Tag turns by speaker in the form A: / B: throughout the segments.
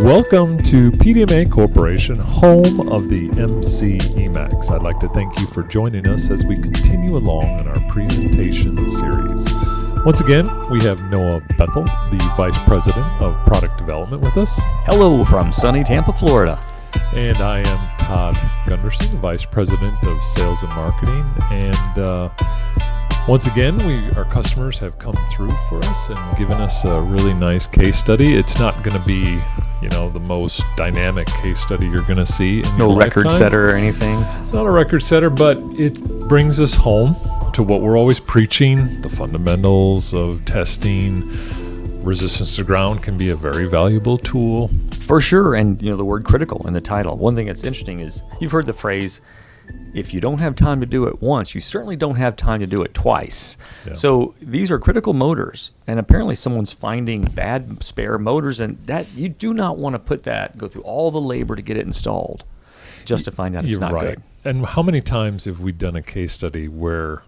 A: Welcome to PDMA Corporation, home of the MC Emacs. I'd like to thank you for joining us as we continue along in our presentation series. Once again, we have Noah Bethel, the Vice President of Product Development, with us.
B: Hello from sunny Tampa, Florida.
A: And I am Todd Gunderson, the Vice President of Sales and Marketing. And once again, our customers have come through for us and given us a really nice case study. It's not going to be, the most dynamic case study you're going to see in your lifetime.
B: Record setter or anything?
A: Not a record setter, but it brings us home to what we're always preaching, the fundamentals of testing. Resistance to ground can be a very valuable tool.
B: For sure, and the word critical in the title. One thing that's interesting is you've heard the phrase, if you don't have time to do it once, you certainly don't have time to do it twice. Yeah. So these are critical motors, and apparently someone's finding bad spare motors, and that you do not want to go through all the labor to get it installed just to find out it's not good.
A: And how many times have we done a case study where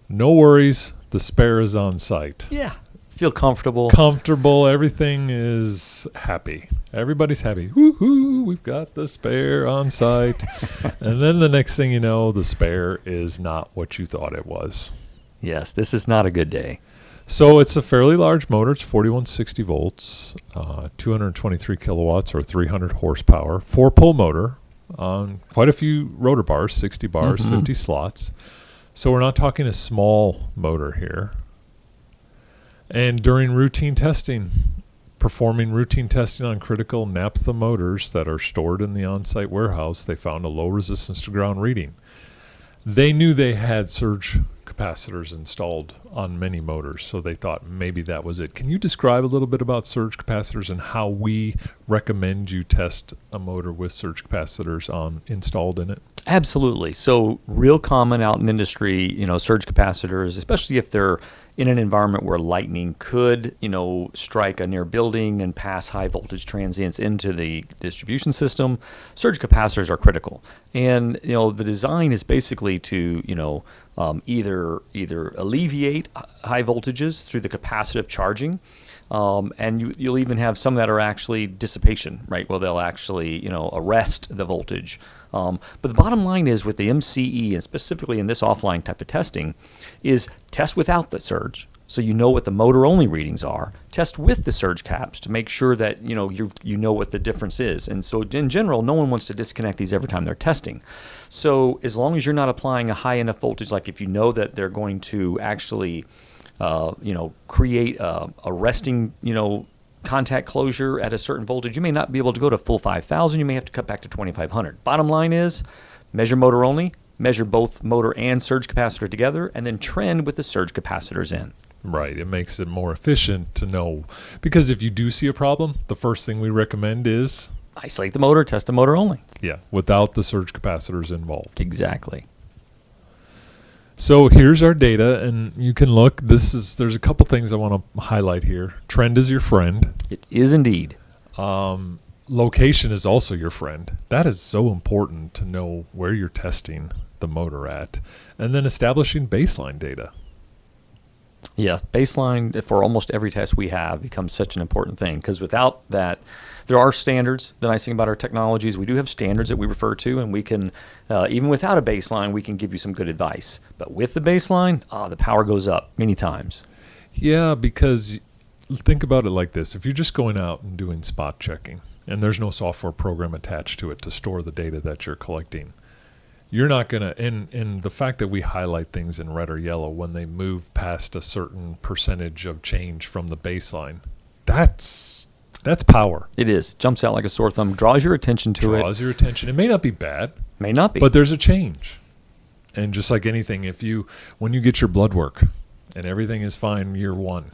A: no worries, the spare is on site?
B: Yeah. Feel comfortable.
A: Everything is happy. Everybody's happy. Woohoo, we've got the spare on site. And then the next thing you know, the spare is not what you thought it was.
B: Yes, this is not a good day.
A: So it's a fairly large motor. It's 4160 volts, 223 kilowatts or 300 horsepower, 4-pole motor on quite a few rotor bars, 60 bars, 50 slots. So we're not talking a small motor here. And during performing routine testing on critical Naptha motors that are stored in the on-site warehouse, they found a low resistance to ground reading. They knew they had surge capacitors installed on many motors, so they thought maybe that was it. Can you describe a little bit about surge capacitors and how we recommend you test a motor with surge capacitors installed in it?
B: Absolutely. So real common out in industry, surge capacitors, especially if they're in an environment where lightning could, strike a near building and pass high voltage transients into the distribution system, surge capacitors are critical. And, the design is basically to, either alleviate high voltages through the capacitive charging, and you'll even have some that are actually dissipation, right? Well, they'll actually, arrest the voltage. But the bottom line is with the MCE, and specifically in this offline type of testing, is test without the surge. So you know what the motor-only readings are. Test with the surge caps to make sure that you know what the difference is. And so in general, no one wants to disconnect these every time they're testing. So as long as you're not applying a high enough voltage, like if you know that they're going to actually create a resting, contact closure at a certain voltage, you may not be able to go to full 5,000. You may have to cut back to 2,500. Bottom line is measure motor only, measure both motor and surge capacitor together, and then trend with the surge capacitors in.
A: Right. It makes it more efficient to know, because if you do see a problem, the first thing we recommend is
B: isolate the motor, test the motor only.
A: Yeah, without the surge capacitors involved.
B: Exactly.
A: So here's our data, and you can look. There's a couple things I want to highlight here. Trend is your friend.
B: It is indeed.
A: Location is also your friend. That is so important to know where you're testing the motor at. And then establishing baseline data.
B: Yes, baseline for almost every test we have becomes such an important thing, because without that, there are standards. The nice thing about our technologies, we do have standards that we refer to, and we can, even without a baseline, we can give you some good advice. But with the baseline, the power goes up many times.
A: Yeah, because think about it like this. If you're just going out and doing spot checking, and there's no software program attached to it to store the data that you're collecting, you're not going to, and the fact that we highlight things in red or yellow when they move past a certain percentage of change from the baseline, that's power.
B: It is. Jumps out like a sore thumb, draws your attention to it.
A: Draws your attention. It may not be bad.
B: May not be.
A: But there's a change. And just like anything, when you get your blood work and everything is fine year 1,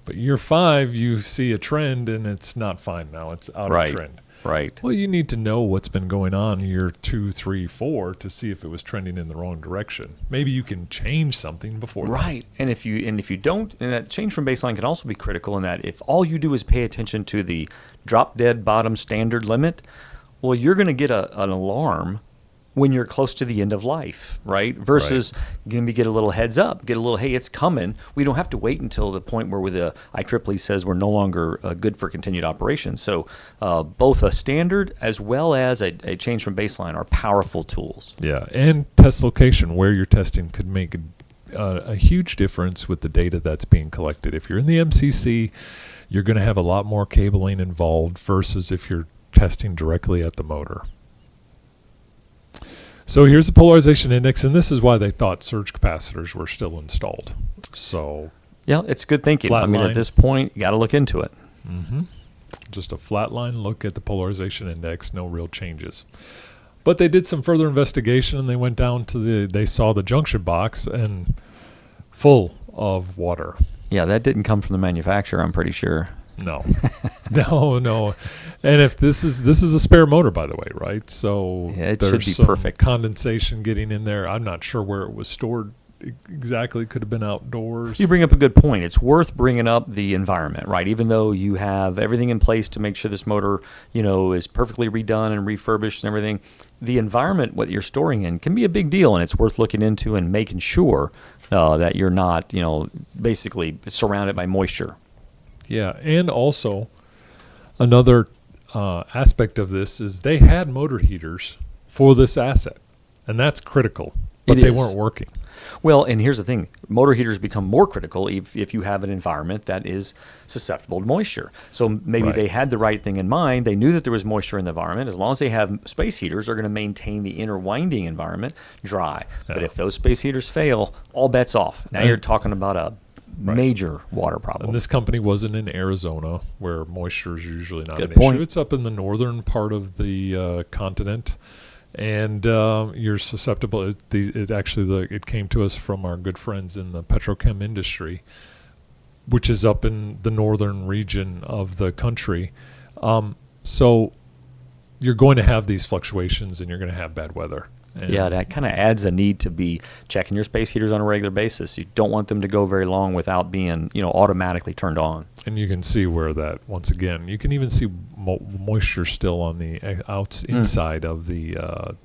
A: but year 5, you see a trend and it's not fine now. It's out of trend.
B: Right.
A: Well, you need to know what's been going on year 2, 3, 4 to see if it was trending in the wrong direction. Maybe you can change something before.
B: Right. And if you don't, and that change from baseline can also be critical in that if all you do is pay attention to the drop dead bottom standard limit, well, you're going to get an alarm when you're close to the end of life, right? Versus maybe get a little heads up, get a little, hey, it's coming. We don't have to wait until the point where the IEEE says we're no longer good for continued operation. So both a standard as well as a change from baseline are powerful tools.
A: Yeah, and test location, where you're testing, could make a huge difference with the data that's being collected. If you're in the MCC, you're going to have a lot more cabling involved versus if you're testing directly at the motor. So here's the polarization index, and this is why they thought surge capacitors were still installed. So
B: yeah, it's good thinking.
A: Flat
B: I mean,
A: line.
B: at this point, you got to look into it.
A: Just a flat line look at the polarization index, no real changes. But they did some further investigation, and they went down to they saw the junction box and full of water.
B: Yeah, that didn't come from the manufacturer, I'm pretty sure.
A: No, no. And if this is a spare motor, by the way, right? So
B: yeah, it
A: there's
B: should be
A: some
B: perfect.
A: condensation getting in there. I'm not sure where it was stored exactly. Could have been outdoors.
B: You bring up a good point. It's worth bringing up the environment, right? Even though you have everything in place to make sure this motor, is perfectly redone and refurbished and everything, the environment, what you're storing in, can be a big deal, and it's worth looking into and making sure that you're not, basically surrounded by moisture.
A: Yeah, and also another aspect of this is they had motor heaters for this asset, and that's critical, but they weren't working.
B: Well, and here's the thing. Motor heaters become more critical if you have an environment that is susceptible to moisture. So maybe they had the right thing in mind. They knew that there was moisture in the environment. As long as they have space heaters, they're going to maintain the inner winding environment dry. Yeah. But if those space heaters fail, all bets off. Now you're talking about a major water problem.
A: And this company wasn't in Arizona, where moisture is usually not an
B: point.
A: issue. It's up in the northern part of the continent, and you're susceptible. It came to us from our good friends in the petrochem industry, which is up in the northern region of the country. So you're going to have these fluctuations, and you're going to have bad weather. And
B: yeah, that kind of adds a need to be checking your space heaters on a regular basis. You don't want them to go very long without being, automatically turned on.
A: And you can see where that, once again, you can even see moisture still on the inside of the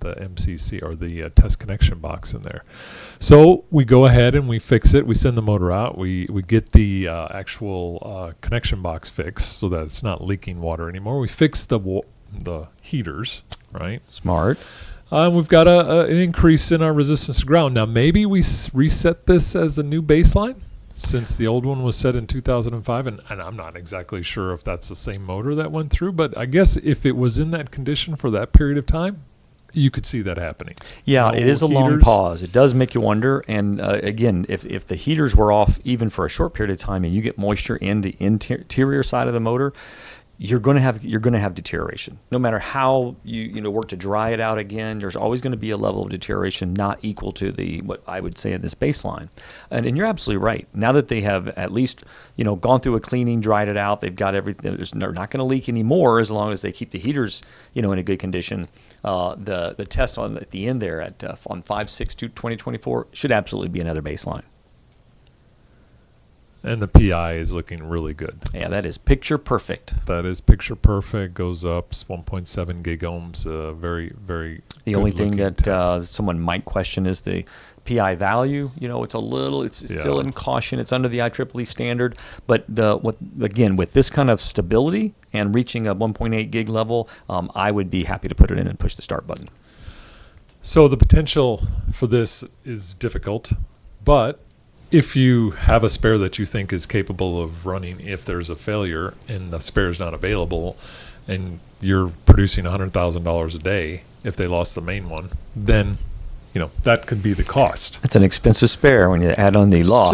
A: MCC or the test connection box in there. So we go ahead and we fix it. We send the motor out. We get the actual connection box fixed so that it's not leaking water anymore. We fix the heaters, right?
B: Smart.
A: We've got an increase in our resistance to ground. Now, maybe we reset this as a new baseline since the old one was set in 2005, and I'm not exactly sure if that's the same motor that went through, but I guess if it was in that condition for that period of time, you could see that happening.
B: Yeah, it is a long pause. It does make you wonder. And again, if the heaters were off even for a short period of time and you get moisture in the interior side of the motor, you're going to have deterioration. No matter how you work to dry it out again, there's always going to be a level of deterioration not equal to what I would say in this baseline. And you're absolutely right. Now that they have at least gone through a cleaning, dried it out, they've got everything. They're not going to leak anymore as long as they keep the heaters in a good condition. The test at the end there on 5/6/2024 should absolutely be another baseline.
A: And the PI is looking really good.
B: Yeah, that is picture perfect.
A: That is picture perfect. Goes up 1.7 gig ohms. Very, very.
B: The only thing that someone might question is the PI value. It's still in caution. It's under the IEEE standard. But with this kind of stability and reaching a 1.8 gig level, I would be happy to put it in and push the start button.
A: So the potential for this is difficult, but if you have a spare that you think is capable of running if there's a failure and the spare is not available and you're producing $100,000 a day if they lost the main one, then that could be the cost.
B: It's an expensive spare when you add on the loss.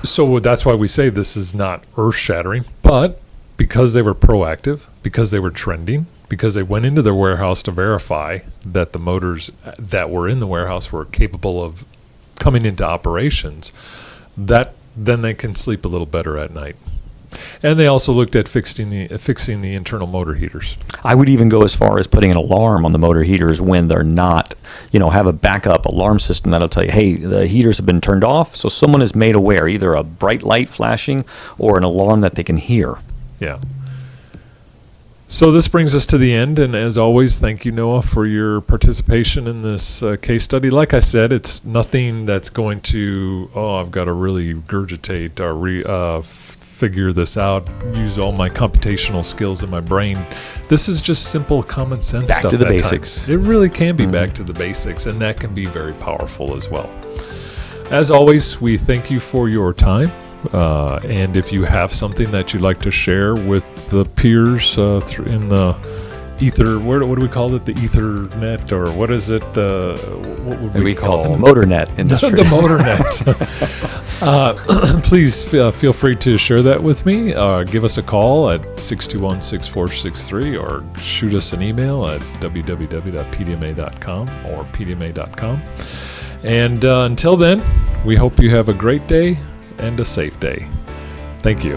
A: So that's why we say this is not earth-shattering, but because they were proactive, because they were trending, because they went into their warehouse to verify that the motors that were in the warehouse were capable of coming into operations, that then they can sleep a little better at night. And they also looked at fixing the internal motor heaters.
B: I would even go as far as putting an alarm on the motor heaters when they're not, have a backup alarm system that'll tell you, hey, the heaters have been turned off, so someone is made aware, either a bright light flashing or an alarm that they can hear.
A: Yeah. So this brings us to the end, and as always, thank you, Noah, for your participation in this case study. Like I said, it's nothing that's going to, I've got to really regurgitate or figure this out, use all my computational skills in my brain. This is just simple common sense
B: Back
A: stuff
B: to the
A: at
B: basics.
A: times. It really can be back to the basics, and that can be very powerful as well. As always, we thank you for your time. And if you have something that you'd like to share with the peers in the ether, what do we call it? The Ethernet, or what is it? What would we call
B: it? The motornet industry.
A: The motornet. Please feel free to share that with me. Give us a call at 621-6463 or shoot us an email at www.pdma.com or pdma.com. And until then, we hope you have a great day and a safe day. Thank you.